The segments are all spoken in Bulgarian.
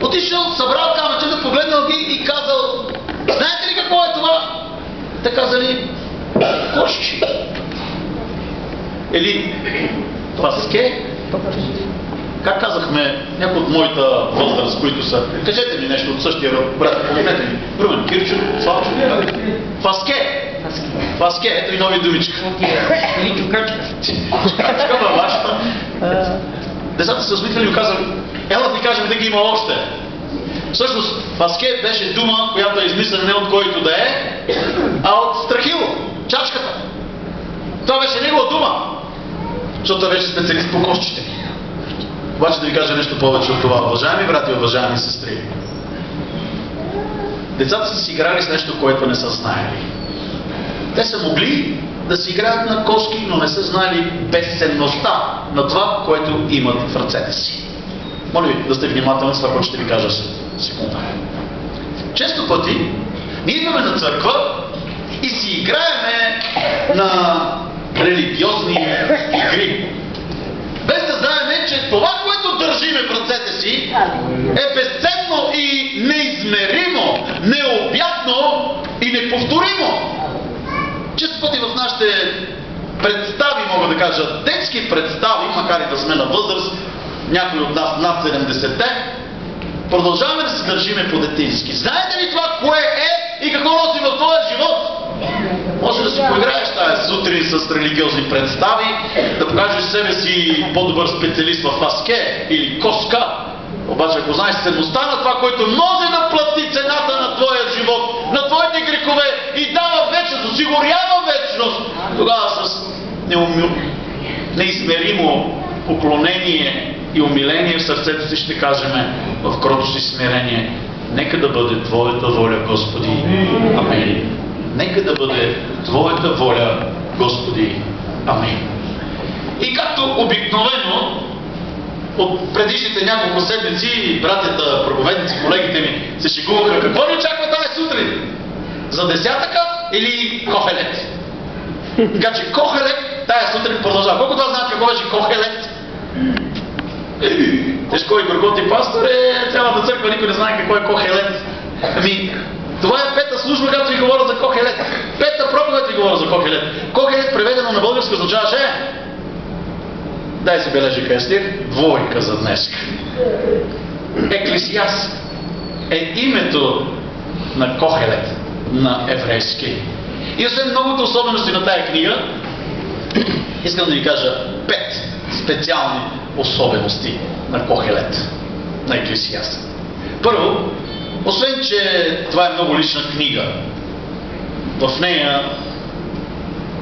Отишъл, събрал камъчета, погледнал ги и казал: знаете ли какво е това? Те казали: кошчи. Или фаске. Как казахме някои от моята възраст, които са... Кажете ми нещо от същия род, брат, помогнете ми. Румен, Кирчо, Славчо, фаске. Фаске, ето и нови думичка. Или чукачка. Чукачка във вашата. Децата се усмихнали и казали: ела да кажем да ги има още. Всъщност, фаске беше дума, която е измислена не от който да е, а от Страхило, чачката. Това беше негова дума, защото той беше специалист по кошчите. Обаче да ви кажа нещо повече от това, уважаеми брати и уважаеми сестри. Децата са си играли с нещо, което не са знаели. Те са могли да си играят на кошки, но не са знали безценността на това, което имат в ръцете си. Моля ви да сте внимателни с това, което ще ви кажа секунда. Често пъти ние идваме на църква и си играеме на религиозни игри. Без да знаем, че това, което държиме в ръцете си, е безценно и неизмеримо, необятно и неповторимо. Често пъти в нашите представи, мога да кажа, детски представи, макар и да сме на възраст, някои от нас над 70-те, продължаваме да се държиме по-детински. Знаете ли това, кое е и какво носи в твоя живот? Може да си поиграеш тази сутрин с религиозни представи, да покажеш себе си по-добър специалист в фаске или коска. Обаче, ако знаеш ценността на това, което може да плати цената на твоя живот, на твоите грехове и дава вечност, осигурява вечност, тогава с неизмеримо поклонение и умиление в сърцето си ще кажем в кротост и смирение: нека да бъде Твоята воля, Господи. Амин. Нека да бъде Твоята воля, Господи. Амин. И както обикновено, от предишните няколко седмици, братята, проповедници, колегите ми се шегуваха: какво ни очаква тази сутрин? За десятъка или кохелет? Така че кохелет тази сутрин продължава. Колко това знаят какво беше кохелет? Тежко и горкоти, пасторе, цялата църква никой не знае какво е кохелет. Ами, това е пета служба, когато ви говоря за кохелет. Пета проповед ви говоря за кохелет. Кохелет, преведено на български, означаваше, дай си бележи Кестир, двойка за днес. Еклесиаст е името на кохелет на еврейски. И освен многото особености на тая книга, искам да ви кажа 5 специални особености на кохелет, на Еклесиаст. Първо, освен че това е много лична книга, в нея,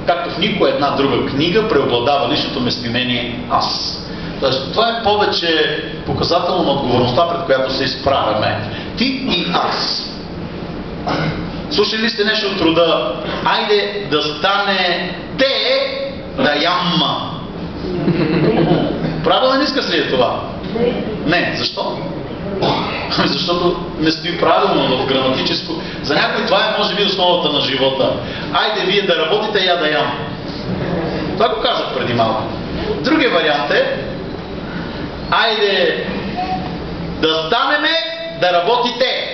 както в никоя една друга книга, преобладава личното местоимение аз. Тоест, това е повече показателно на отговорността, пред която се изправяме. Ти и аз. Слушали ли сте нещо от рода: айде да стане те да ямма? Правилен изказ ли е това? Не. Защо? Защото не стои правилно в граматическо. За някой това е, може би, основата на живота. Айде вие да работите, я да ям. Това го казах преди малко. Другия вариант е: айде да станеме да работите.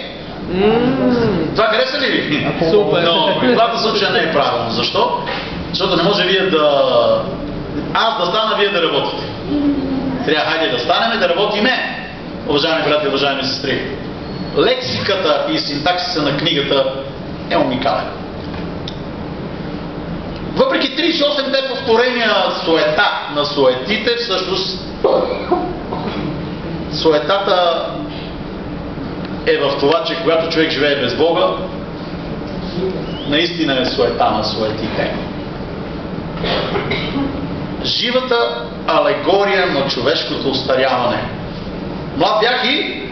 Това хареса ли ви? Супер. Но в двата случая не е правилно. Защо? Защото не може вие да... аз да стана, вие да работите. Трябва, хайде да станеме да работиме. Уважаеми брати и уважаеми сестри, лексиката и синтаксиса на книгата е уникален. Въпреки 38-те повторения суета на суетите, всъщност суетата е в това, че когато човек живее без Бога, наистина е суета на суетите. Живата алегория на човешкото остаряване. Млад бях и...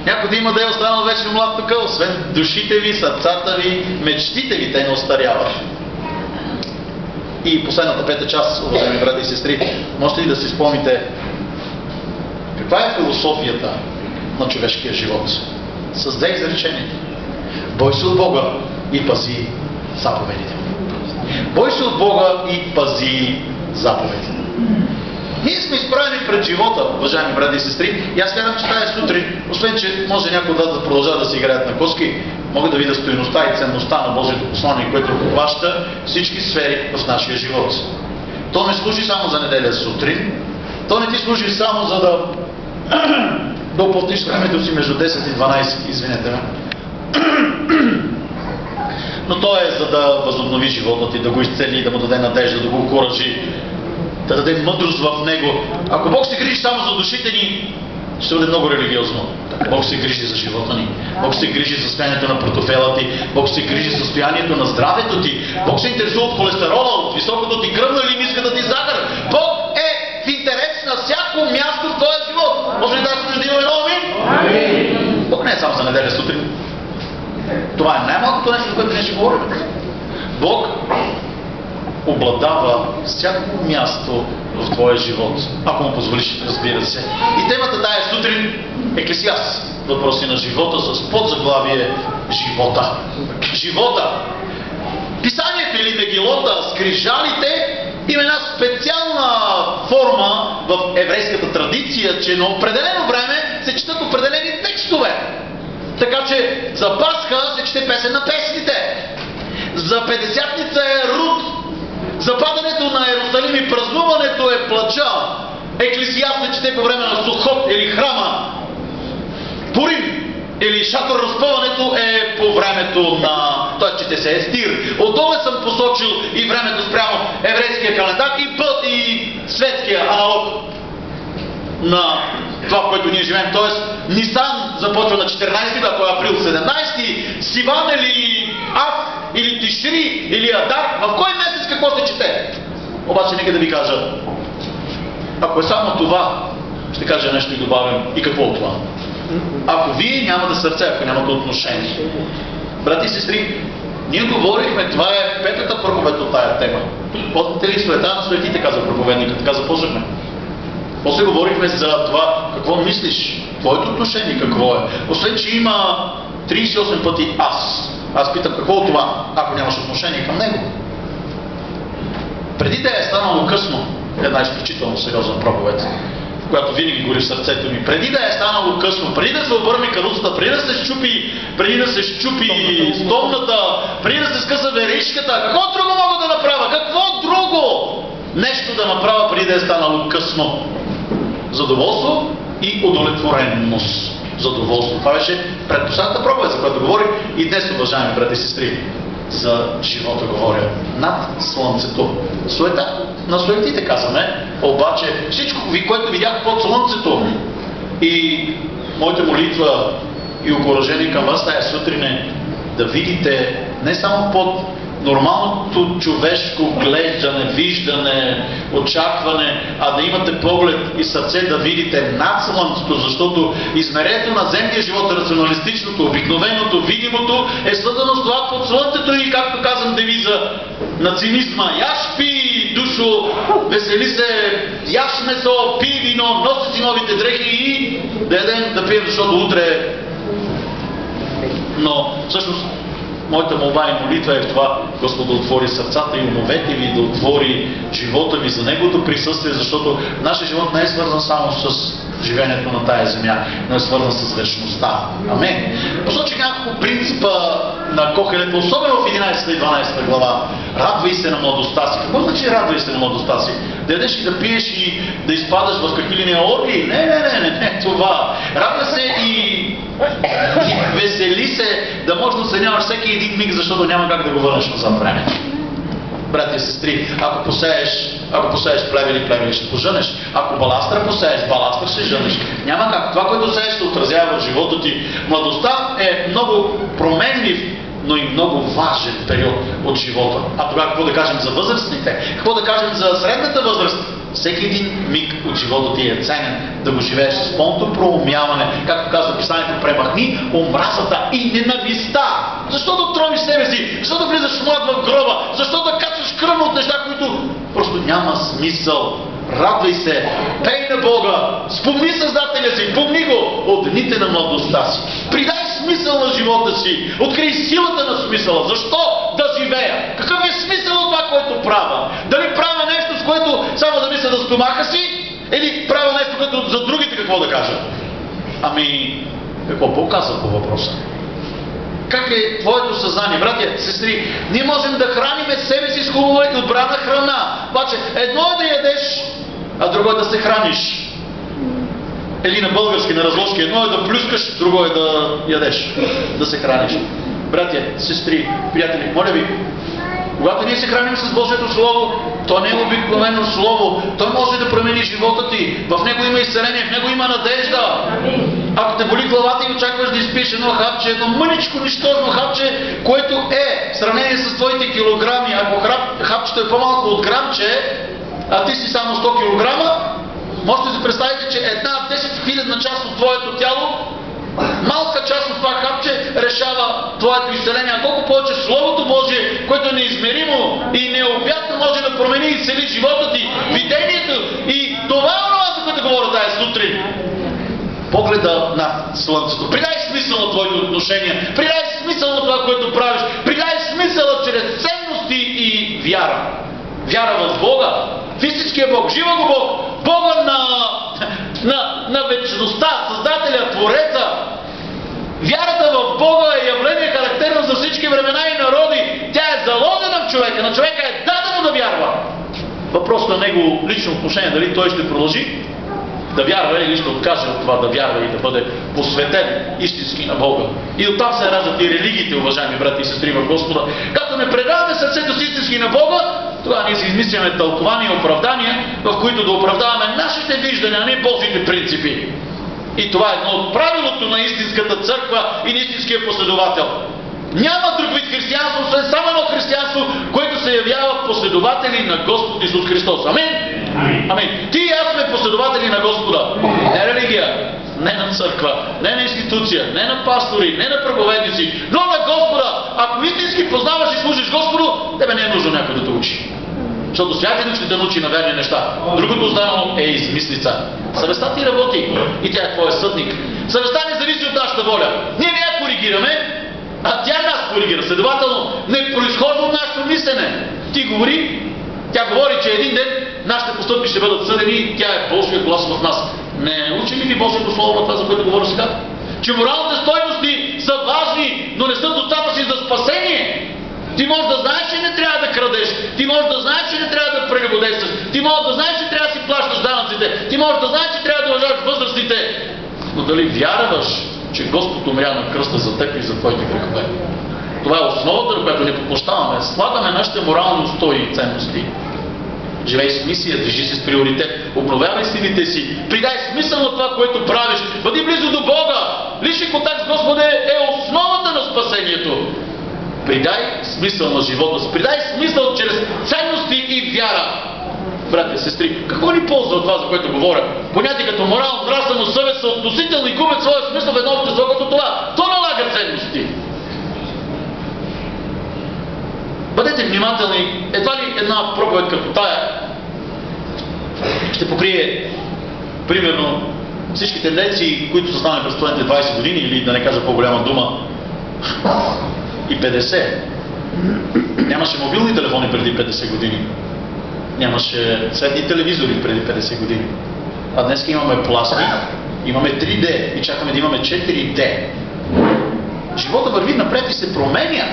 някой да има да е останал вечно млад тук, освен душите ви, сърцата ви, мечтите ви, те не остаряват. И последната пета част, уважаеми брати и сестри, можете ли да си спомните каква е философията на човешкия живот? С две изречения: бой се от Бога и пази заповедите. Бой се от Бога и пази заповедите. Ние сме изправени пред живота, уважаеми брати и сестри, и аз вярвам, че тази сутрин, освен че може някой от вас да продължава да се играят на коски, мога да видя стойността и ценността на Божието послание, което обхваща всички сфери в нашия живот. То не служи само за неделя сутрин, то не ти служи само за да уплътниш времето си между 10 и 12, извинете ме. Но то е за да възобнови живота ти, да го изцели, да му даде надежда, да го окуражи, да даде мъдрост в него. Ако Бог се грижи само за душите ни, ще бъде много религиозно. Бог се грижи за живота ни. Бог се грижи за състоянието на портофела ти. Бог се грижи за състоянието на здравето ти. Бог се интересува от холестерола, от високото ти кръвна или ниската ти захар. Бог е в интерес на всяко място в твоя живот. Може ли да се дадим едно амин? Бог не е само за неделя сутрин. Това е най-малкото нещо, за което ние ще говорим. Бог обладава всяко място в твоя живот, ако му позволиш, разбира се. И темата тая сутрин е Еклесиаст. Въпроси на живота с подзаглавие живота. Живота. Писанието или мегилота, скрижалите, има една специална форма в еврейската традиция, че на определено време се четат определени текстове. Така че за Пасха се чете песен на песните. За Петдесятница е Рут. За падането на Иерусалим и празнуването е плача. Еклесиаст се чете по време на Сухот или храма. Пурим или шатър разпъването е по времето на... Той чете се Естир. Отдолу съм посочил и времето спрямо еврейския календар и път и светския аналог на това, в което ние живеем. Тоест, Нисан започва на 14, когато е април 17, Сиван или Ав, или Тишри, или Адар. В кой месец какво се чете? Обаче нека да ви кажа, ако е само това, ще кажа нещо и добавям. И какво от това? Ако вие нямате сърце, ако нямате отношение. Брати и сестри, ние говорихме, това е петата проповед от тая тема. Помните ли суета на суетите, каза проповедника, така започнахме. После говорихме за това, какво мислиш, твоето отношение какво е. Освен, че има 38 пъти аз. Аз питам какво от това, ако нямаш отношение към него. Преди да е станало късно, една изключително сериозна проповед, която винаги гори в сърцето ми, преди да е станало късно, преди да се обърне каруцата, преди да се щупи стомната, преди да се скъса веришката, какво друго мога да направя? Какво друго нещо да направя преди да е станало късно? Задоволство и удовлетвореност. Задоволство. Това беше предпоследната проповед, за която говорих и днес, уважаеми брати и сестри. За живота говоря. Над слънцето. Суета на суетите, казваме. Обаче всичко, което видях под слънцето и моята молитва и окуражение към вас тая сутрин е да видите не само под нормалното човешко глеждане, виждане, очакване, а да имате поглед и сърце да видите над слънцето, защото измерението на земния живот е рационалистичното, обикновеното, видимото е свързано с това под слънцето и, както казвам, девиза на цинизма. Яш пи, душо, весели се, яш месо, пи вино, носи си новите дрехи и да ядем, да пием, защото утре. Но всъщност моята молба и молитва е в това Господ да отвори сърцата и умовете ви, да отвори живота ви за Неговото присъствие, защото нашия живот не е свързан само с живеенето на тая земя, но е свързан с вечността. Амен. Посочих няколко принципа на Кохелет, особено в 11 и 12 глава. Радвай се на младостта си. Какво значи радвай се на младостта си? Да ядеш и да пиеш и да изпадаш в какви ли не оргии? Не, това. Радвай се и весели се да можеш да оценяваш всеки един миг, защото няма как да го върнеш назад време. Брати и сестри, ако посееш плевели, ще пожънеш. Ако баластра посееш, баластър ще жънеш. Няма как. Това, което сееш, се отразява в живота ти. Младостта е много променлив, но и много важен период от живота. А тогава какво да кажем за възрастните? Какво да кажем за средната възраст? Всеки един миг от живота ти е ценен да го живееш с пълното проумяване, както казва Писанието, премахни омразата и ненавистта. Защо да тромиш себе си? Защо да влизаш млад в гроба? Защо да качваш кръвно от неща, които просто няма смисъл? Радвай се, пей на Бога, спомни Създателя си, помни го от дните на младостта си. Придай смисъл на живота си, открий силата на смисъла. Защо да живея? Какъв е смисъл от това, което правя? Дали правя нещо, с което само да мисля за стомаха си? Или правя нещо, като за другите какво да кажа? Ами, какво Бог казва по въпроса? Как е твоето съзнание? Братя, сестри, ние можем да храним себе си с хубава и отбрана храна. Обаче, едно е да ядеш, а друго е да се храниш. Или на български, на разложки, едно е да плюскаш, друго е да ядеш, да се храниш. Братя, сестри, приятели, моля ви, когато ние се храним с Божието Слово, то не е обикновено Слово, то може да промени живота ти. В него има изцеление, в него има надежда. Ако те боли главата и очакваш да изпиеш едно хапче, едно мъничко, нищожно хапче, което е в сравнение с твоите килограми, ако хапчето е по-малко от грамче, а ти си само 100 килограма, можете да си представите, че една 10 000 част от твоето тяло, малка част от това хапче решава твоето изцеление. А колко повече Словото Божие, което е неизмеримо и необятно, може да промени и цели живота ти, видението. И това е това, за което говоря тази сутрин. Погледа над слънцето. Придай смисъл на твоите отношения. Придай смисъл на това, което правиш. Придай смисъла чрез ценности и вяра. Вяра в Бога, в истинския Бог, жива го Бог, Бога на вечността, Създателя, Твореца. Вярата в Бога е явление характерно за всички времена и народи. Тя е заложена в човека. На човека е дадено да вярва. Въпрос на него лично отношение, дали той ще продължи да вярва или ще откаже от това да вярва и да бъде посветен истински на Бога. И оттам се раждат и религиите, уважаеми брати и сестри в Господа. Като не предаваме сърцето си истински на Бога, тогава ние си измисляме тълкования и оправдания, в които да оправдаваме нашите виждания, а не Божите принципи. И това е едно от правилото на истинската църква и на истинския последовател. Няма друг вид християнство, освен само едно християнство, което се явява последователи на Господ Исус Христос. Амин? Амин. Ти и аз сме последователи на Господа. Не религия, не на църква, не на институция, не на пастори, не на проповедници, но на Господа. Ако истински познаваш и служиш Господу, тебе не е нужно някой да те учи. Защото святия ще те научи на верни неща. Другото останало е измислица. Съвестта ти работи и тя е твоя съдник. Съвестта не зависи от нашата воля. Ние не я коригираме, а тя нас коригира. Следователно, не произхожда от нашето мислене. Ти говори, тя говори, че един ден нашите постъпки ще бъдат съдени и тя е Божия глас в нас. Не учи ли ви Божието Слово на това, за което говоря сега? Че моралните стойности са важни, но не са достатъчни за спасение. Ти можеш да знаеш, че не трябва да крадеш. Ти можеш да знаеш, че не трябва да прелюбодействаш. Ти можеш да знаеш, че трябва да си плащаш данъците. Ти можеш да знаеш, че трябва да уважаваш възрастните. Но дали вярваш, че Господ умря на кръста за теб и за твоите грехове? Това е основата, на която не попощаваме. Слагаме нашите морални устои и ценности. Живей с мисия, движи се с приоритет, обновявай силите си, придай смисъл на това, което правиш, бъди близо до Бога. Личен контакт с Господа е основата на спасението. Придай смисъл на живота си, придай смисъл чрез ценности и вяра. Братя, сестри, какво ни ползва от това, за което говоря? Понятия като морал, нравственост, съвест са относителни и губят своя смисъл в едно общество като това. То налага ценности. Бъдете внимателни, едва ли една проповед като тая ще покрие, примерно, всички тенденции, които са станали през последните 20 години, или да не кажа по-голяма дума, и 50. Нямаше мобилни телефони преди 50 години. Нямаше цветни телевизори преди 50 години. А днес имаме пластик, имаме 3D и чакаме да имаме 4D. Живота върви напред и се променя.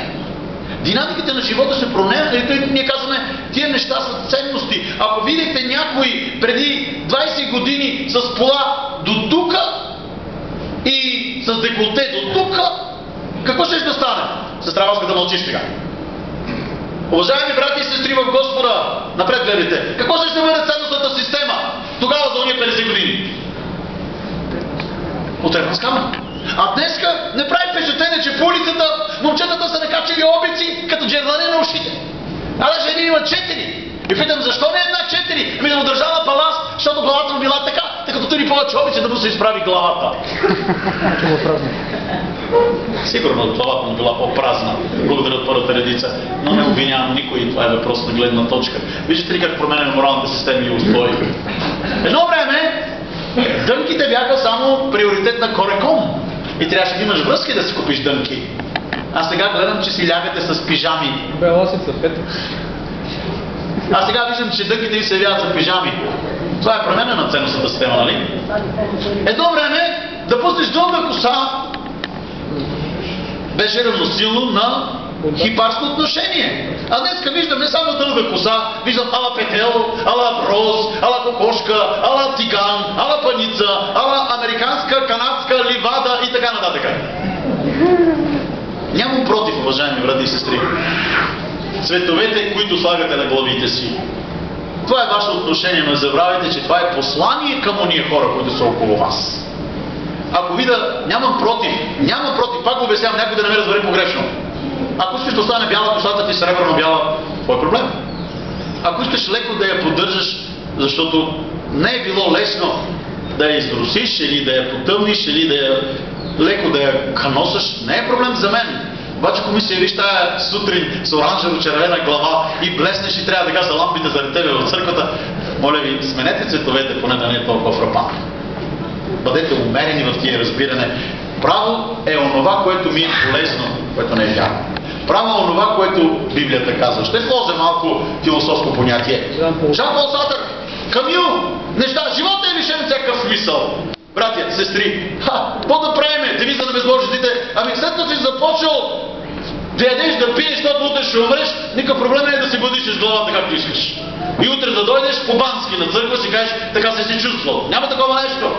Динамиките на живота се променя. Ние казваме, тия неща са ценности. Ако видите някой преди 20 години с пола до тука и с деколте до тука, какво ще стане? Сестра, аз да мълчиш сега. Уважаеми брати и сестри в Господа, напред гледайте. Какво ще бъде ценностната система тогава за уния 50 години? Отредна с камък. А днеска не прави впечатление, че по улицата момчетата са накачили обици като джердане на ушите. А даже един има 4. И питам, защо не една 4? Ами да му държа на баланс, защото главата му била така, тъй като ни повече обича да му се изправи главата. Сигурно главата му била по-празна. Благодаря от първата редица. Но не обвинявам никой, това е въпрос на гледна точка. Виждате ли как променяме моралните системи и устои? Едно време дънките бяха само приоритет на Кореком. И трябваше да имаш връзки да си купиш дънки. А сега гледам, че си лягате с пижами. Белосица, Петър. А сега виждам, че дънките ви се явяват за пижами. Това е промяна на ценностната система, нали? Едно време да пуснеш дълга коса беше равносилно на хипарско отношение. А днеска виждам не само дълга коса, виждам ала петел, ала роз, ала кокошка, ала тиган, ала паница, ала американска, канадска, ливада и така нататък. Нямам против, уважаеми брати и сестри, цветовете, които слагате на главите си. Това е ваше отношение, но не забравяйте, че това е послание към ония хора, които са около вас. Ако видя, нямам против, пак го обяснявам, някой да не ме разбере погрешно. Ако искаш да остане бяла косата ти, сребърно-бяла, твой проблем. Ако искаш леко да я поддържаш, защото не е било лесно да я изрусиш, или да я потъмниш, или да я леко да я каносаш, не е проблем за мен. Обаче ако ми се явиш тая сутрин с оранжево-червена глава и блеснеш и трябва да гаса лампите заради тебе в църквата, моля ви, сменете цветовете, поне да не е толкова фрапантно. Бъдете умерени в тия разбиране. Право е онова, което ми е полезно, което не е вярно. Право е онова, което Библията казва. Ще сложа малко философско понятие. Жан-Пол Сартър, Камю, неща, живота е лишен всякакъв смисъл. Братя, сестри, какво да правиме? Девиза на безбожниците. Ами след като си започнал да ядеш, да пиеш, защото утре ще умреш, никакъв проблем е да си бъдиш с главата както искаш. И утре да дойдеш по-бански на църква и си кажеш, така си чувствал. Няма такова нещо.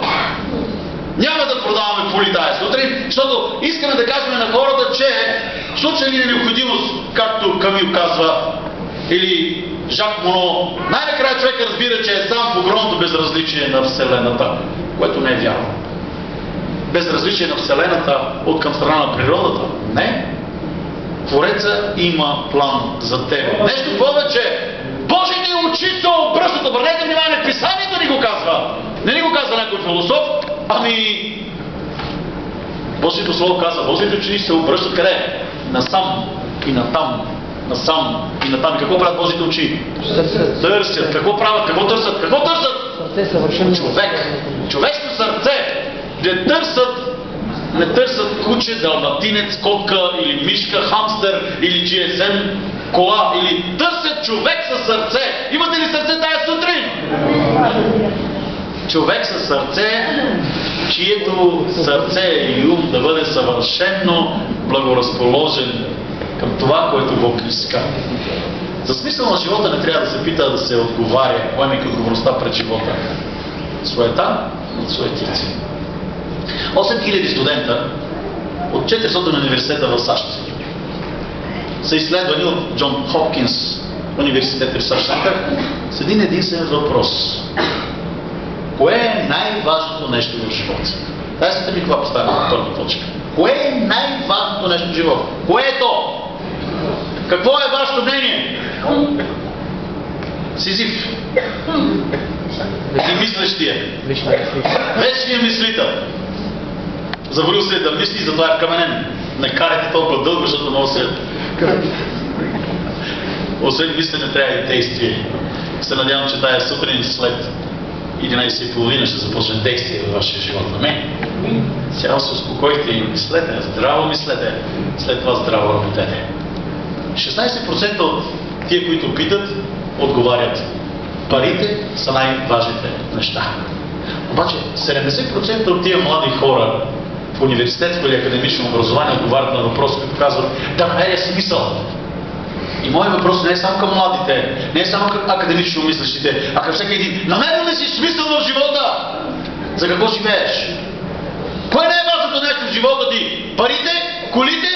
Няма да продаваме поли тая сутрин, защото искаме да кажем на хората, че в случай ли е необходимост, както Камил казва, или Жак Моно, най-накрая човека разбира, че е сам в огромното безразличие на Вселената, което не е вярно. Безразличие на Вселената от към страна на природата? Не. Твореца има план за теб. Нещо повече, Божите очи се обръщат, обърнете внимание, Писанието ни го казва. Не ни го казва някой философ, ами Божието Слово казва, Божите очи се обръщат къде? Насам и натам. Насам и натам. И какво правят Божите очи? Търсят. Какво правят? Какво търсят? Какво търсят? Човек. Човешко сърце. Не търсят куче, далматинец, котка или мишка, хамстер или GSM, кола, или търсят човек със сърце. Имате ли сърце тая сутрин? Човек със сърце, чието сърце и ум да бъде съвършено благоразположен към това, което Бог иска. За смисъл на живота не трябва да се пита, да се отговаря, поемайки отговорността пред живота. Суета от суетици. 8000 студента от 400 университета в САЩ са изследвани от Джон Хопкинс университет Ресърч Център с един единствен въпрос. Кое е най-важното нещо в живота? Дай се ми това поставя на първа точка. Кое е най-важното нещо в живота? Кое е то? Какво е вашето мнение? Сизиф. И мислещия. Вечният мислител. Заволил се да мисли, затова е вкаменен. Не карайте толкова дълго, защото може да се... Освен мислене трябва и действие. Се надявам, че тая сутрин след 11:30 ще започне действие във вашия живот. Амин. Сега се успокойте и мислете, здраво мислете, след това здраво работете. 16% от тия, които питат, отговарят. Парите са най-важните неща. Обаче 70% от тия млади хора в университетско или академично образование отговарят на въпрос, като казват да намеря смисъл. И моят въпрос не е само към младите, не е само към академично мислещите, а към всеки един. Намерил ли си смисъл в живота? За какво живееш? Кое не е важното нещо в живота ти? Парите? Колите?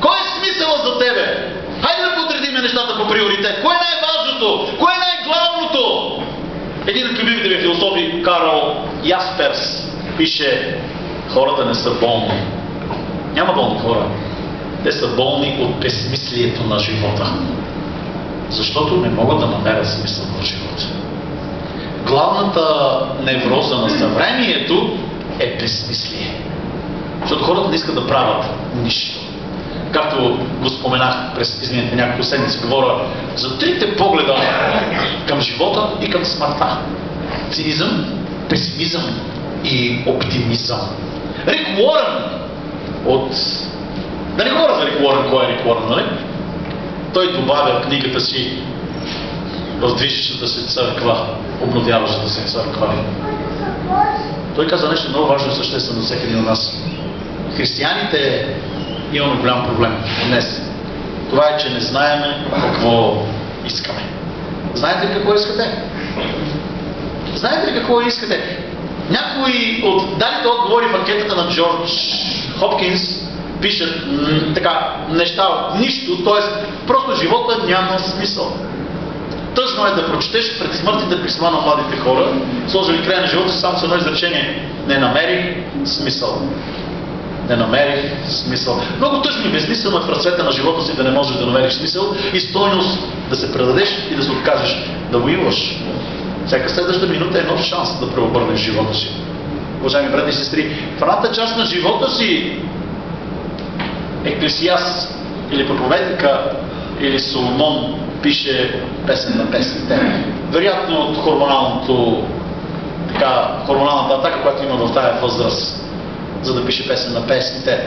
Кой е смисълът за тебе? Хайде да подредиме нещата по приоритет. Кое е най-важното? Кое е най-главното? Един от любимите ми философи, Карл Ясперс, пише: хората не са болни. Няма болни хора. Те са болни от безсмислието на живота. Защото не могат да намерят смисъл в живота. Главната невроза на съвремието е безсмислие. Защото хората не искат да правят нищо. Както го споменах през изминалите няколко седмици, говоря за трите погледа към живота и към смъртта. Цинизъм, песимизъм и оптимизъм. Рик Уорън от... Да не говоря за Рик Уорън, кой е Рик Уорън, нали? Той добавя в книгата си в движещата се църква, обновяващата се църква. Той каза нещо много важно и съществено за всеки един от нас. Християните имаме голям проблем днес. Това е, че не знаеме какво искаме. Знаете ли какво искате? Знаете ли какво искате? Някои от дадите отговори в анкетата на Джордж Хопкинс пишат така неща от нищо, т.е. просто живота няма смисъл. Тъжно е да прочетеш пред смъртните писма на младите хора, сложили край на живота си само с едно изречение: не намерих смисъл. Не намерих смисъл. Много тъжно и безсмислено е в разцвета на живота си да не можеш да намериш смисъл и стойност да се предадеш и да се откажеш да воюваш. Всяка следваща минута е нов шанс да преобърнеш живота си. Уважаеми брати и сестри, в едната част на живота си Еклесиаст или проповедника или Соломон пише песен на песните. Вероятно от хормоналната атака, която има в тая възраст, за да пише песен на песните.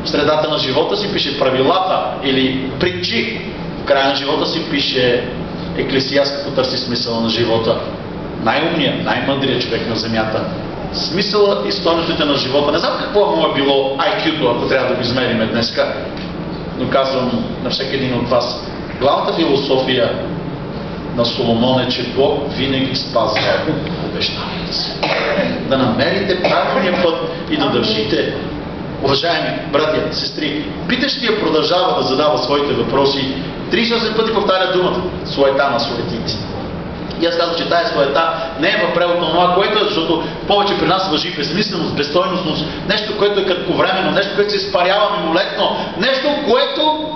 В средата на живота си пише правилата или притчи. В края на живота си пише Еклесиаст, като търси смисъла на живота. Най-умният, най-мъдрият човек на земята. Смисъла и стойностите на живота. Не знам какво му е било IQ-то, ако трябва да го измериме днеска, но казвам на всеки един от вас, главната философия на Соломон е, че Бог винаги спазва обещанията си. Да намерите правилния път и да държите. Уважаеми братя, сестри, питащия продължава да задава своите въпроси. 38 пъти повтаря думата суета на суетите. И аз казвам, че тая суета не е в превод на това, което е, защото повече при нас важи безсмисленост, безстойностност, нещо, което е кратковременно, нещо, което се изпарява мимолетно, нещо, което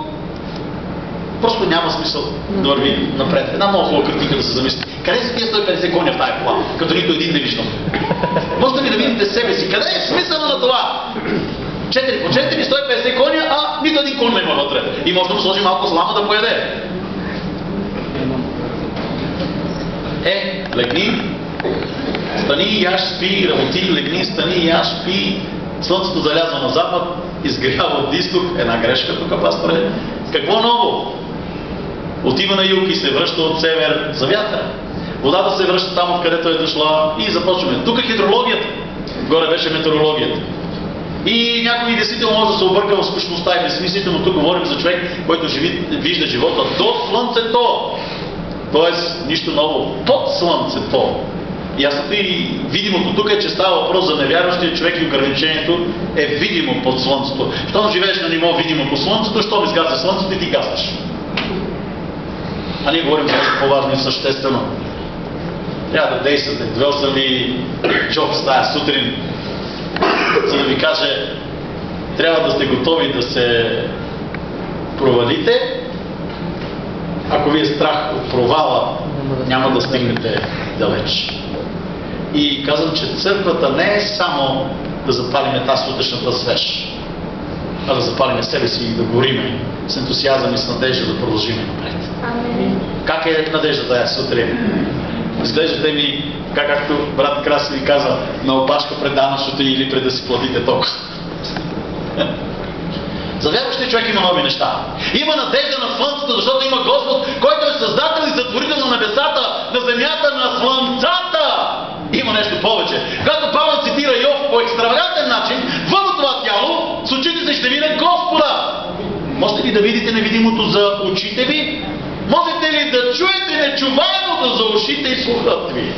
просто няма смисъл да върви напред. Една много хубава картинка да се замисли. Къде са тия 150 коня в тая кола, като нито един не виждам? Можете ли да видите себе си? Къде е смисъл на това? 4 по 4, 150 коня, а нито един кон има вътре. И може да му сложи малко слама да поеде. Легни, стани, яш, спи, работи, легни, стани, яш, спи. Слънцето залязва на запад, изгрява от изток, една грешка тук, пасторе. Какво ново? Отива на юг и се връща от север за вятъра. Водата се връща там, откъдето е дошла и започваме. Тук е хидрологията, горе беше метеорологията. И някой действително може да се обърка в скучността и безсмислите, но тук говорим за човек, който вижда живота до слънцето. Тоест, нищо ново под слънцето. Ясното и видимото тук е, че става въпрос за невярващия човек и ограничението е видимо под слънцето. Щом живееш на ниво видимо под слънцето, щом изгасне слънцето и ти гаснеш. А ние говорим за нещо по-важно и съществено. Трябва да действате. Двел съм ви Джобс тая сутрин, за да ви каже, трябва да сте готови да се провалите. Ако ви е страх от провала, няма да стигнете далеч. И казвам, че църквата не е само да запалиме тази сутрешната свеж, а да запалиме себе си и да гориме с ентусиазъм и с надежда да продължиме напред. Как е надеждата тази сутрин? Изглеждате ми, както брат Краси ви каза, на опашка пред данъчното или пред да си платите ток. За вярващия човек има нови неща. Има надежда на слънцето, защото има Господ, който е създател и сътворител на небесата, на земята, на слънцата. Има нещо повече. Когато Павел цитира Йов по екстравагантен начин, вън от това тяло, с очите се ще видят Господа. Можете ли да видите невидимото за очите ви? Можете ли да чуете нечуваемото за ушите и слухът ви?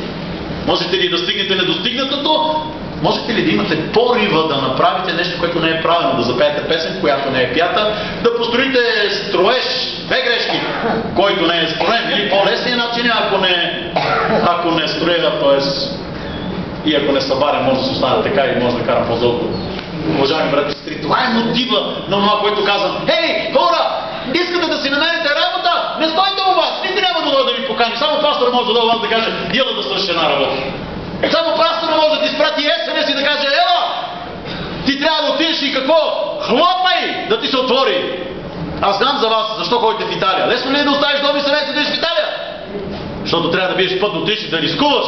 Можете ли да стигнете недостигнатото? Можете ли да имате порива да направите нещо, което не е правилно, да запеете песен, която не е пята, да построите строеж, две грешки, който не е строен, или по-лесният начин, ако не строя, т.е. и ако не събаря, може да се остане така и може да кара по-дълго. Уважаеми брати и сестри, това е мотива на това, което казвам. Хей, хора, искате да си намерите работа? Не стойте у вас, никой няма да дойде да ви покани, само пастор може да дойде у вас да каже, ела да свърши една работа. Само пастор може да ти изпрати SMS и да каже, ела, ти трябва да отидеш и какво? Хлопай да ти се отвори. Аз знам за вас, защо ходите в Италия. Лесно ли е да оставиш дома и семейство да идеш в Италия? Защото трябва да биеш път да отидеш и да рискуваш.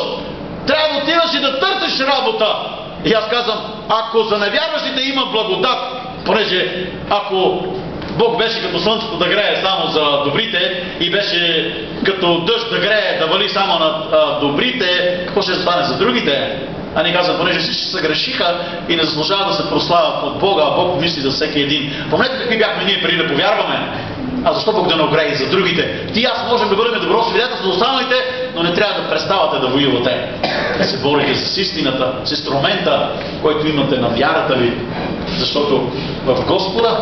Трябва да отиваш и да търсиш работа. И аз казвам, ако за невярващите има благодат, понеже ако Бог беше като слънцето да грее само за добрите и беше като дъжд да грее, да вали само на добрите, какво ще стане за другите? А ни казва, понеже всички се грешиха и не заслужават да се прославят от Бога, а Бог мисли за всеки един. Помнете какви бяхме ние преди да повярваме? А защо Бог да не огрее за другите? Ти и аз можем да бъдем добро свидетелство за останалите, но не трябва да преставате да воювате. Да се борите с истината, с инструмента, който имате на вярата ви. Защото в Господа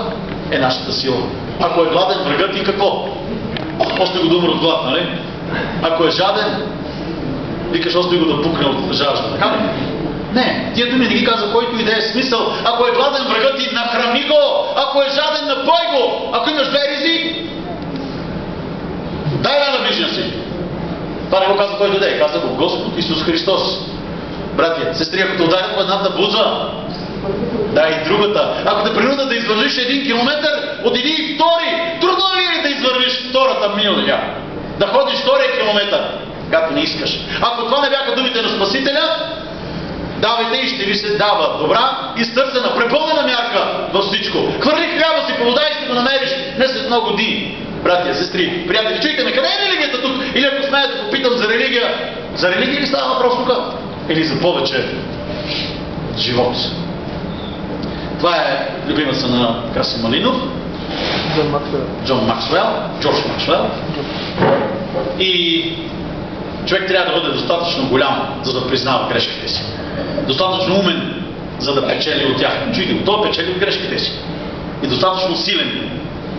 е нашата сила. Ако е гладен врагът ти, какво? Още го думар от глад, нали? Ако е жаден, викаш още го да пукне от жажда. Така ли? Не, тия думи не ги казва който и да е смисъл. Ако е гладен врагът ти, нахрани го! Ако е жаден, напой го! Ако имаш две ризи, дай на ближния си. Това не го казва който да е, казва го Господ Исус Христос. Братия, сестри, ако те ударят по едната буза, дай и другата. Ако те принудят да извървиш 1 километър, отиди и втори. Трудно ли е да извървиш втората миля? Да ходиш втория километър, както не искаш. Ако това не бяха думите на Спасителя, давайте и ще ви се дава добра, изтърсена, препълнена мярка във всичко. Хвърли хляба си по вода и ще го намериш не след много години. Братия, сестри, приятели, чуйте ме, къде е религията тук? Или ако смея да попитам за религия, за религия ли става въпрос тук? Или за повече живот? Това е любимеца на Красен Малинов. Джон Максуел. Джордж Максуел. И човек трябва да бъде достатъчно голям, за да признава грешките си. Достатъчно умен, за да печели от тях. Чуйте, той печели от грешките си. И достатъчно силен,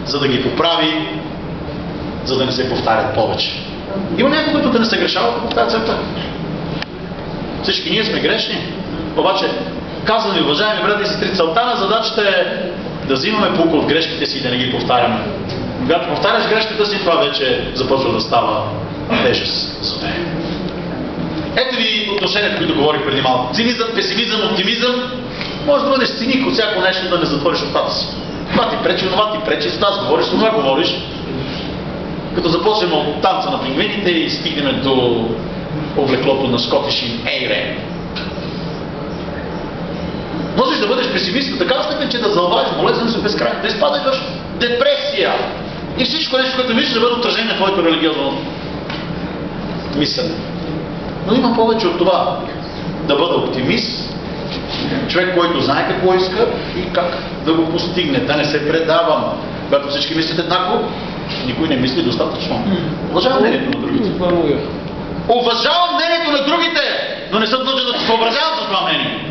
за да ги поправи, за да не се повтарят повече. Има някой, които да не се грешават в тази църква. Всички ние сме грешни. Обаче, казвам ви, уважаеми брати и сестри, целта на задачата е да взимаме пулка от грешките си и да не ги повтаряме. Когато повтаряш грешката си, това вече започва да става тежест за нея. Ето ви отношението, които говорих преди малко. Цинизъм, песимизъм, оптимизъм. Може да бъдеш циник от всяко нещо, да не затвориш устата си. Това ти пречи, това ти пречи, с нас говориш, с това говориш. Като започнем от танца на пингвините и стигнем до облеклото на Scottish Aire. Можеш да бъдеш песимист до така степен, че да залваеш болезнен си безкрайно, да изпадаш в депресия. И всичко нещо, което виждаш, да бъде отражение на твоето религиозно мислене. Но има повече от това. Да бъда оптимист, човек, който знае какво иска и как да го постигне. Да не се предавам. Когато всички мислят еднакво, никой не мисли достатъчно. Уважавам мнението на другите. Уважавам мнението на другите, но не съм длъжен да се съобразявам с това мнение.